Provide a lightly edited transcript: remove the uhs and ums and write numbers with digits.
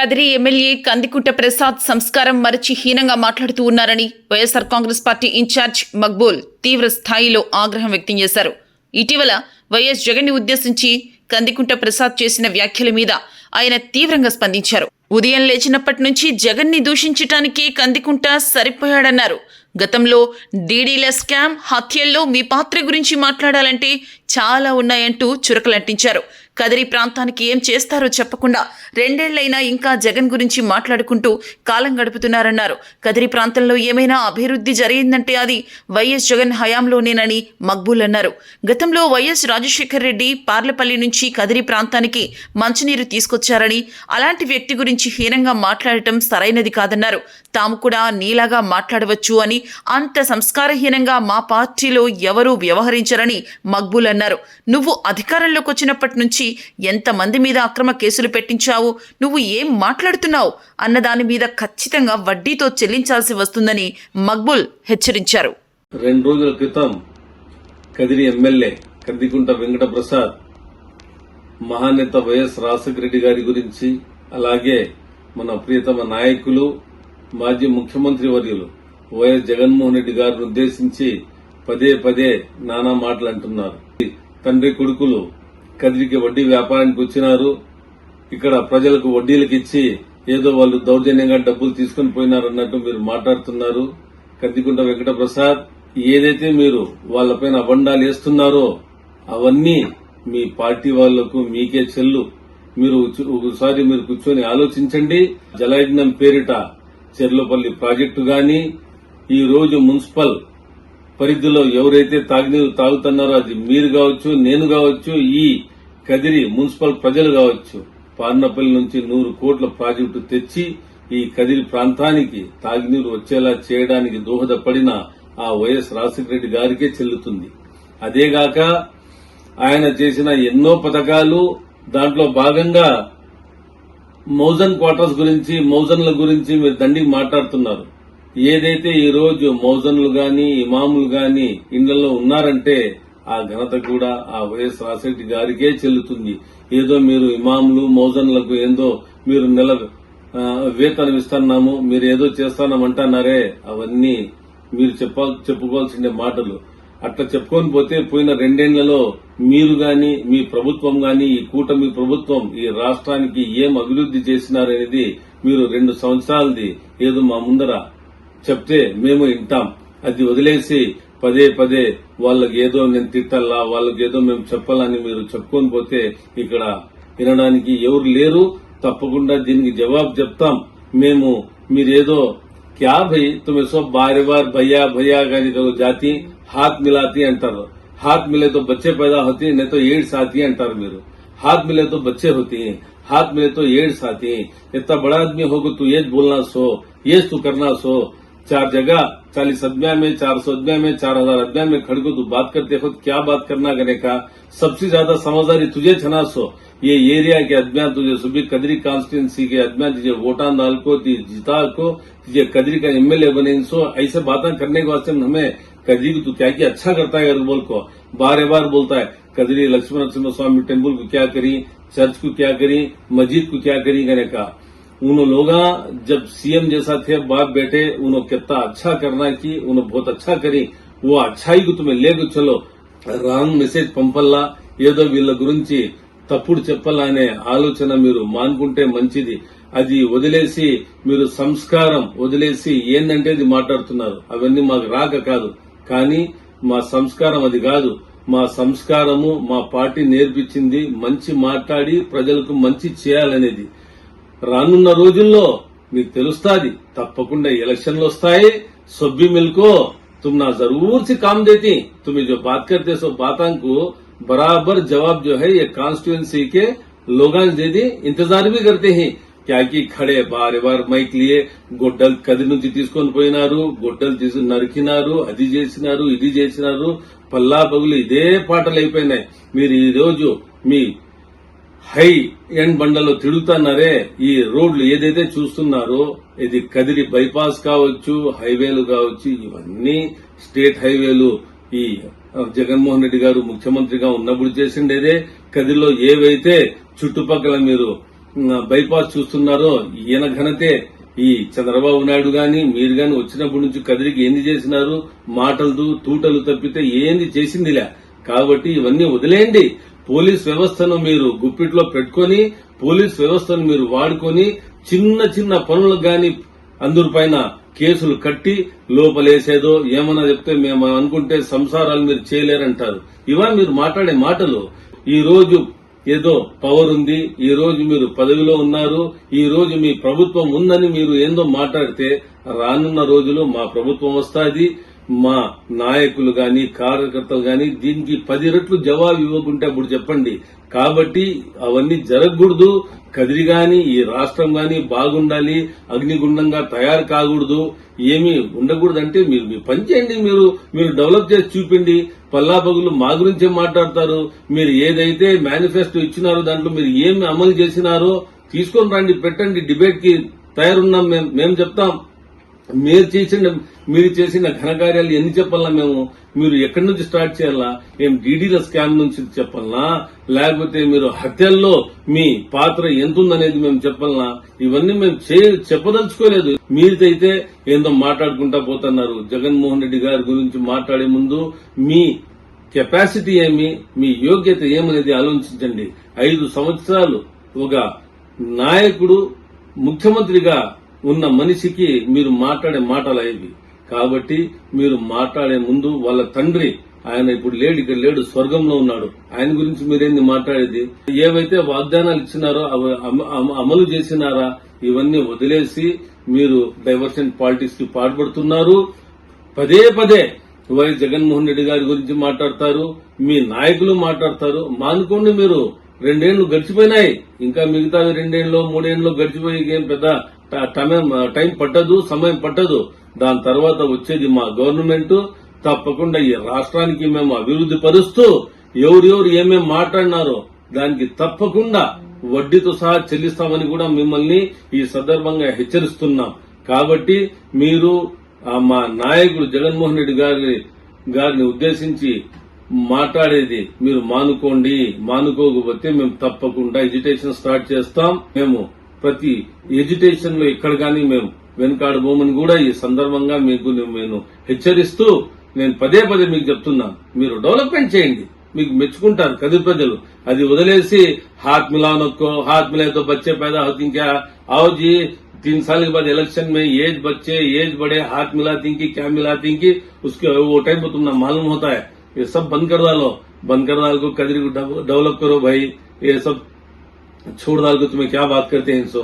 Kadiri MLA Kandikunta Prasad సంస్కారం మరచి హీనంగా మాట్లాడుతూ ఉన్నారని వైఎస్ఆర్ కాంగ్రెస్ పార్టీ ఇన్ఛార్జ్ మక్బూల్ తీవ్ర స్థాయిలో ఆగ్రహం వ్యక్తం చేశారు. ఇటీవల వైఎస్ జగన్ ని ఉద్దేశించి కందికుంట ప్రసాద్ చేసిన వ్యాఖ్యల మీద ఆయన తీవ్రంగా స్పందించారు. ఉదయం లేచినప్పటి నుంచి జగన్ ని దూషించటానికి కందికుంట సరిపోయాడన్నారు. గతంలో డీడీల స్కామ్, హత్యల్లో మీ పాత్ర గురించి మాట్లాడాలంటే చాలా ఉన్నాయంటూ చురకలంటించారు. కదిరి ప్రాంతానికి ఏం చేస్తారో చెప్పకుండా 2 ఏళ్లైనా ఇంకా జగన్ గురించి మాట్లాడుకుంటూ కాలం గడుపుతున్నారన్నారు. కదిరి ప్రాంతంలో ఏమైనా అభివృద్ధి జరిగిందంటే అది వైఎస్ జగన్ హయాంలోనేనని మక్బూల్ అన్నారు. గతంలో వైఎస్ రాజశేఖర్ రెడ్డి పార్లపల్లి నుంచి కదిరి ప్రాంతానికి మంచినీరు తీసుకొచ్చారని, అలాంటి వ్యక్తి గురించి హీనంగా మాట్లాడటం సరైనది కాదన్నారు. తాము కూడా నీలాగా మాట్లాడవచ్చు అని, అంత సంస్కారహీనంగా మా పార్టీలో ఎవరూ వ్యవహరించరని మక్బూల్ అన్నారు. నువ్వు అధికారంలోకి వచ్చినప్పటి నుంచి ఎంతమంది మీద అక్రమ కేసులు పెట్టించావు, నువ్వు ఏం మాట్లాడుతున్నావు అన్నదాని మీద ఖచ్చితంగా వడ్డీతో చెల్లించాల్సి వస్తుందని మక్బూల్ హెచ్చరించారు. 2 రోజుల క్రితం కదిరి ఎమ్మెల్యే కందికుంట వెంకట ప్రసాద్ మహానేత వైఎస్ రాజశేఖర రెడ్డి గారి గురించి, అలాగే మన ప్రియతమ నాయకులు మాజీ ముఖ్యమంత్రి వర్యులు వైఎస్ జగన్మోహన్ రెడ్డి గారిని ఉద్దేశించి పదే నానా మాటలు అంటున్నారు. తండ్రి కొడుకులు కదిరికి వడ్డీ వ్యాపారానికి వచ్చినారు, ఇక్కడ ప్రజలకు వడ్డీలకు ఇచ్చి ఏదో వాళ్ళు దౌర్జన్యంగా డబ్బులు తీసుకుని పోయినారన్నట్టు మీరు మాట్లాడుతున్నారు. కందికుంట వెంకట ప్రసాద్, ఏదైతే మీరు వాళ్లపైన అబండాలు వేస్తున్నారో అవన్నీ మీ పార్టీ వాళ్లకు మీకే చెల్లు. మీరు ఒకసారి మీరు కూర్చొని ఆలోచించండి. జలయజ్ఞం పేరిట చెర్లపల్లి ప్రాజెక్టు గాని, ఈ రోజు మున్సిపల్ పరిధిలో ఎవరైతే తాగునీరు తాగుతున్నారో అది మీరు కావచ్చు, నేను కావచ్చు, ఈ కదిరి మున్సిపల్ ప్రజలు కావచ్చు, పార్నపల్లి నుంచి 100 కోట్ల ప్రాజెక్టు తెచ్చి ఈ కదిరి ప్రాంతానికి తాగునీరు వచ్చేలా చేయడానికి దోహదపడిన ఆ వైఎస్ రాజశేఖర రెడ్డి గారికే చెల్లుతుంది. అదేగాక ఆయన చేసిన ఎన్నో పథకాలు, దాంట్లో భాగంగా మౌజన్ క్వార్టర్స్ గురించి, మౌజన్ల గురించి మీరు దండికి మాట్లాడుతున్నారు. ఏదైతే ఈ రోజు మౌజన్లు గాని, ఇమాములు గాని ఇళ్లలో ఉన్నారంటే ఆ ఘనత కూడా ఆ వైఎస్ రాజశేఖర గారికే చెల్లుతుంది. ఏదో మీరు ఇమాములు, మౌజన్లకు ఏందో మీరు నెల వేతనం ఇస్తున్నాము, మీరు ఏదో చేస్తామంటున్నారే, అవన్నీ మీరు చెప్పుకోవాల్సిన మాటలు. అట్లా చెప్పుకొని పోతే పోయిన 2 ఏళ్లలో మీరు గాని, మీ ప్రభుత్వం గాని, ఈ కూటమి ప్రభుత్వం ఈ రాష్ట్రానికి ఏం అభివృద్ధి చేసినారనేది మీరు 2 సంవత్సరాలది ఏదో మా ముందర చెప్తే మేము వింటాం. అది వదిలేసి పదే వాళ్ళకి ఏదో నేను తిట్టాలా, వాళ్ళకి ఏదో మేము చెప్పాలని మీరు చెప్పుకొని పోతే ఇక్కడ వినడానికి ఎవరు లేరు. తప్పకుండా దీనికి జవాబు చెప్తాం మేము. మీరేదో క్యా భయ్ తుమ్మే సో బార్ భయ్యా గాని జాతి హాత్ మిలాతి అంటారు. హాత్ మిలే తో బచ్చే पैदा होती है, नहीं तो एड्स आती है अंटार मेरू. हाथ मिले तो बच्चे होती हैं, हाथ मिले तो एड्स आती हैं. इतना बड़ा आदमी होगा तू ये बोलना सो, ये तू करना सो. 4 जगह 40 अदमिया में, 400 अदमिया में, 4000 अदमिया में खड़ को तू बात करते हो, क्या बात करना करने का. सबसे ज्यादा समझदारी तुझे छना सो. ये एरिया के अदमिया तुझे सुबह कदरी कॉन्स्टिट्यूंसी के अदमिया तुझे वोटा डाल को, जिता को, तुझे कदरी का एमएलए बने. सो ऐसे बातें करने के वास्ते हमें कदरी को तू क्या क्या अच्छा करता है अगर बोल को बार बोलता है. कदरी लक्ष्मण नरसिम्हा स्वामी टेम्पल को क्या करी, चर्च को क्या करी, मस्जिद को क्या करी कहने का. उन लोग जब सीएम जैसा थे बाप बेटे, उन्होंने कितना अच्छा करना की, उन्होंने बहुत अच्छा करी. वो अच्छाई को तुम्हें लेकर चलो. రాంగ్ మెసేజ్ పంపల్లా, ఏదో వీళ్ళ గురించి తప్పుడు చెప్పాలనే ఆలోచన మీరు మానుకుంటే మంచిది. అది వదిలేసి మీరు సంస్కారం వదిలేసి ఏందంటే అది మాట్లాడుతున్నారు. అవన్నీ మాకు రాక కాదు, కానీ మా సంస్కారం అది కాదు. మా సంస్కారము మా పార్టీ నేర్పించింది మంచి మాట్లాడి ప్రజలకు మంచి చేయాలనేది. రానున్న రోజుల్లో మీకు తెలుస్తాది. తప్పకుండా ఎలక్షన్లు వస్తాయి. సొబ్బి మిల్కో तुम ना जरूर से काम देती. तुम्हें जो बात करते सो बातों को बराबर जवाब जो है ये कॉन्स्टिट्यूएंसी के लोग दे दी. इंतजार भी करते हैं क्या कि खड़े बार మైక్ लिए గొడ్డలు కది నుంచి తీసుకొని పోయినారు, గొడ్డలు నరికినారు, అది చేసినారు, ఇది చేసినారు, పల్లా పగులు ఇదే పాటలు అయిపోయినాయి. మీరు ఈ రోజు మీ హై ఎండ్ బండలో తిరుగుతున్నారే, ఈ రోడ్లు ఏదైతే చూస్తున్నారో ఇది కదిరి బైపాస్ కావచ్చు, హైవేలు కావచ్చు, ఇవన్నీ స్టేట్ హైవేలు ఈ జగన్మోహన్ రెడ్డి గారు ముఖ్యమంత్రిగా ఉన్నప్పుడు చేసిండేదే. కదిరిలో ఏవైతే చుట్టుపక్కల మీరు బైపాస్ చూస్తున్నారో ఈయన ఘనతే. ఈ చంద్రబాబు నాయుడు గాని మీరు గాని వచ్చినప్పటి నుంచి కదిరికి ఏంది చేసినారు? మాటలు తూటలు తప్పితే ఏంది చేసిందిలే. కాబట్టి ఇవన్నీ వదిలేయండి. పోలీస్ వ్యవస్థను మీరు గుప్పిట్లో పెట్టుకొని పోలీస్ వ్యవస్థను మీరు వాడుకొని చిన్న చిన్న పనులకు గాని అందరిపైన కేసులు కట్టి లోపలేసేదో ఏమన్నా చెప్తే మేము అనుకుంటే సంసారాలు మీరు చేయలేరంటారు. ఇవా మీరు మాట్లాడే మాటలు? ఈ రోజు ఏదో పవర్ ఉంది, ఈ రోజు మీరు పదవిలో ఉన్నారు, ఈ రోజు మీ ప్రభుత్వం ఉందని మీరు ఏందో మాట్లాడితే రానున్న రోజులు మా ప్రభుత్వం వస్తాది, మా నాయకులు గాని కార్యకర్తలు గాని దీనికి 10 రెట్లు జవాబు ఇవ్వకుంటే అప్పుడు చెప్పండి. కాబట్టి అవన్నీ జరగకూడదు. కదిరి గాని ఈ రాష్ట్రం గాని బాగుండాలి, అగ్నిగుండంగా తయారు కాకూడదు, ఏమీ ఉండకూడదంటే మీరు మీ పని చేయండి. మీరు డెవలప్ చేసి చూపిండి. పల్లాపగులు మా గురించే మాట్లాడతారు. మీరు ఏదైతే మేనిఫెస్టో ఇచ్చినారో దాంట్లో మీరు ఏమి అమలు చేసినారో తీసుకొని రండి, పెట్టండి. డిబేట్ కి తయారున్నాం. మేము చెప్తాం. మీరు చేసిన ఘనకార్యాలు ఎన్ని చెప్పాలా మేము? మీరు ఎక్కడి నుంచి స్టార్ట్ చేయాలా? ఏం డీడీల స్కామ్ నుంచి చెప్పాలనా? లేకపోతే మీరు హత్యల్లో మీ పాత్ర ఎంతుందనేది మేము చెప్పాలనా? ఇవన్నీ మేము చెప్పదలుచుకోలేదు. మీరైతే ఏందో మాట్లాడుకుంటా పోతున్నారు. జగన్మోహన్ రెడ్డి గారి గురించి మాట్లాడే ముందు మీ కెపాసిటీ ఏమి, మీ యోగ్యత ఏమనేది ఆలోచించండి. 5 సంవత్సరాలు ఒక నాయకుడు ముఖ్యమంత్రిగా ఉన్న మనిషికి మీరు మాట్లాడే మాటలు అయ్యేవి. కాబట్టి మీరు మాట్లాడే ముందు వాళ్ళ తండ్రి ఆయన ఇప్పుడు లేడు, ఇక్కడ లేడు, స్వర్గంలో ఉన్నాడు. ఆయన గురించి మీరేంది మాట్లాడేది? ఏవైతే వాగ్దానాలు ఇచ్చినారో అవి అమలు చేసినారా? ఇవన్నీ వదిలేసి మీరు డైవర్షన్ పాలిటిక్స్ కి పాల్పడుతున్నారు. పదే వైఎస్ జగన్మోహన్ రెడ్డి గారి గురించి మాట్లాడతారు, మీ నాయకులు మాట్లాడతారు. మానుకోండి. మీరు 2 ఏళ్లు గడిచిపోయినాయి, ఇంకా మిగతా 2 ఏళ్ళు 3 ఏళ్ళు గడిచిపోయి ఏం పెద్ద టైం పట్టదు, సమయం పట్టదు. దాని తర్వాత వచ్చేది మా గవర్నమెంట్. తప్పకుండా ఈ రాష్ట్రానికి మేము అభివృద్ధి పరుస్తూ ఎవరెవరు ఏమేం మాట్లాడినారో దానికి తప్పకుండా వడ్డీతో సహా చెల్లిస్తామని కూడా మిమ్మల్ని ఈ సందర్భంగా హెచ్చరిస్తున్నాం. కాబట్టి మీరు మా నాయకుడు జగన్మోహన్ రెడ్డి గారిని ఉద్దేశించి మాట్లాడేది మీరు మానుకోండి. మానుకోకపోతే మేము తప్పకుండా ఎడ్యుటేషన్ స్టార్ట్ చేస్తాం. మేము ప్రతి ఎడ్యుటేషన్ లో ఎక్కడ గానీ మేము వెనుకాడబోమని కూడా ఈ సందర్భంగా మీకు నేను హెచ్చరిస్తూ నేను పదే మీకు చెప్తున్నాను. మీరు డెవలప్మెంట్ చేయండి, మీకు మెచ్చుకుంటారు కదిరి ప్రజలు. అది వదిలేసి हाथ मिलाए तो बच्चे पैदा होती क्या? आओ जी 3 साल के बाद इलेक्शन में एज बच्चे एज बड़े हाथ मिलाती की क्या मिलाती की उसके वो टाइम पर तुमने मालूम होता है. ये सब बंद कर डालो को कदरी को डेवलप करो भाई. ये सब छोड़ डाल को तुम्हें क्या बात करते हैं इनसे.